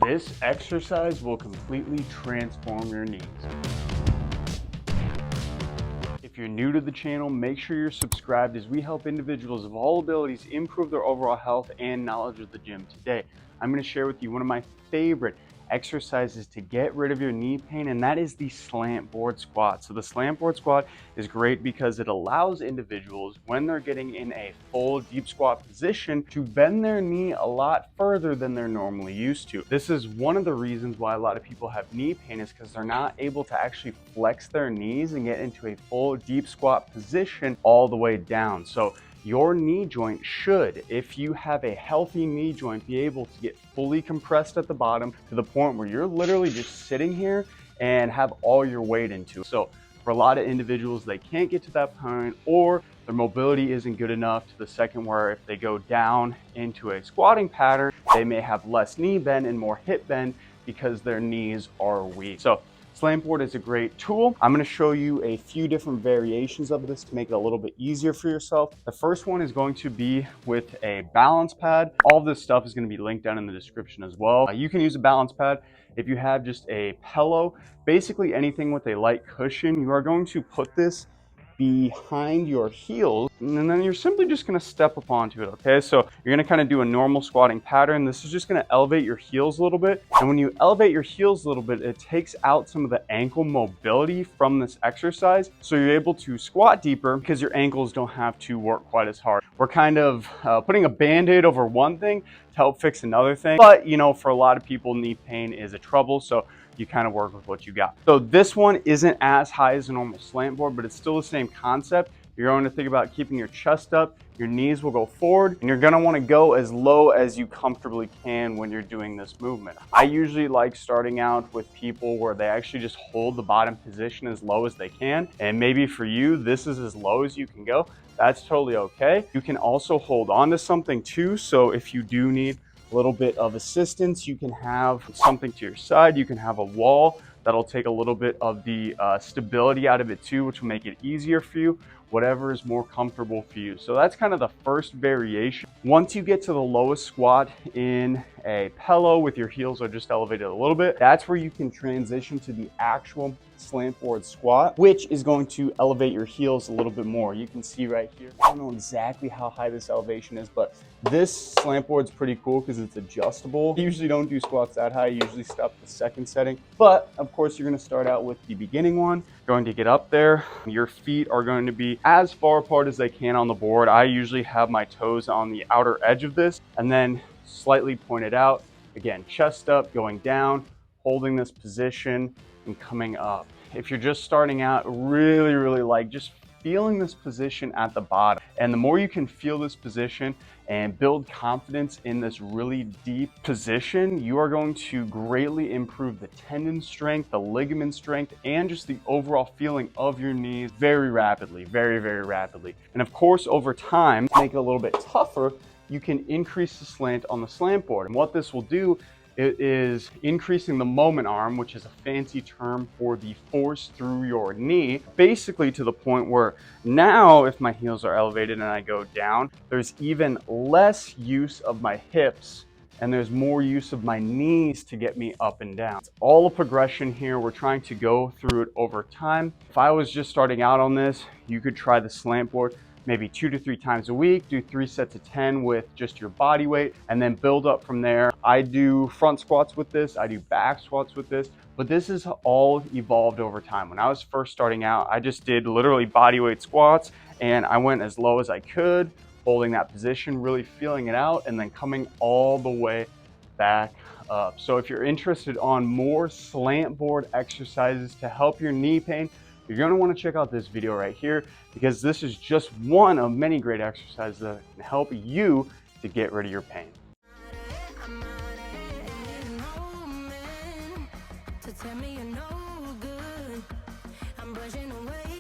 This exercise will completely transform your knees. If you're new to the channel, make sure you're subscribed as we help individuals of all abilities improve their overall health and knowledge of the gym. Today, I'm going to share with you one of my favorite exercises to get rid of your knee pain, and that is the slant board squat. So the slant board squat is great because it allows individuals, when they're getting in a full deep squat position, to bend their knee a lot further than they're normally used to. This is one of the reasons why a lot of people have knee pain, is because they're not able to actually flex their knees and get into a full deep squat position all the way down. So your knee joint should, if you have a healthy knee joint, be able to get fully compressed at the bottom to the point where you're literally just sitting here and have all your weight into it. So for a lot of individuals, they can't get to that point, or their mobility isn't good enough to the second where if they go down into a squatting pattern, they may have less knee bend and more hip bend because their knees are weak. So Slantboard is a great tool. I'm going to show you a few different variations of this to make it a little bit easier for yourself. The first one is going to be with a balance pad. All of this stuff is going to be linked down in the description as well. You can use a balance pad. If you have just a pillow, basically anything with a light cushion, you are going to put this behind your heels, and then you're simply just going to step up onto it. Okay, so you're going to kind of do a normal squatting pattern. This is just going to elevate your heels a little bit, and when you elevate your heels a little bit, it takes out some of the ankle mobility from this exercise, so you're able to squat deeper because your ankles don't have to work quite as hard. We're kind of putting a band-aid over one thing to help fix another thing, but you know, for a lot of people, knee pain is a trouble, so you kind of work with what you got. So this one isn't as high as a normal slant board, but it's still the same concept. You're going to think about keeping your chest up, your knees will go forward, and you're going to want to go as low as you comfortably can when you're doing this movement. I usually like starting out with people where they actually just hold the bottom position as low as they can, and maybe for you, this is as low as you can go. That's totally okay. You can also hold on to something too, so if you do need a little bit of assistance, you can have something to your side. You can have a wall that'll take a little bit of the stability out of it too, which will make it easier for you, whatever is more comfortable for you. So that's kind of the first variation. Once you get to the lowest squat in a pillow with your heels are just elevated a little bit, that's where you can transition to the actual slant board squat, which is going to elevate your heels a little bit more. You can see right here, I don't know exactly how high this elevation is, but this slant board's pretty cool because it's adjustable. I usually don't do squats that high. I usually stop the second setting, but of course you're going to start out with the beginning one. Going to get up there, your feet are going to be as far apart as they can on the board. I usually have my toes on the outer edge of this and then slightly pointed out. Again, chest up, going down, holding this position and coming up. If you're just starting out, really like just feeling this position at the bottom. And the more you can feel this position and build confidence in this really deep position, you are going to greatly improve the tendon strength, the ligament strength, and just the overall feeling of your knees very rapidly, very rapidly. And of course, over time, to make it a little bit tougher, you can increase the slant on the slant board. And what this will do, it is increasing the moment arm, which is a fancy term for the force through your knee, basically to the point where now if my heels are elevated and I go down, there's even less use of my hips and there's more use of my knees to get me up and down. It's all a progression here. We're trying to go through it over time. If I was just starting out on this, you could try the slant board maybe 2 to 3 times a week, do 3 sets of 10 with just your body weight, and then build up from there. I do front squats with this, I do back squats with this, but this has all evolved over time. When I was first starting out, I just did literally body weight squats, and I went as low as I could, holding that position, really feeling it out, and then coming all the way back up. So if you're interested on more slant board exercises to help your knee pain, you're going to want to check out this video right here, because this is just one of many great exercises that can help you to get rid of your pain. Tell me you know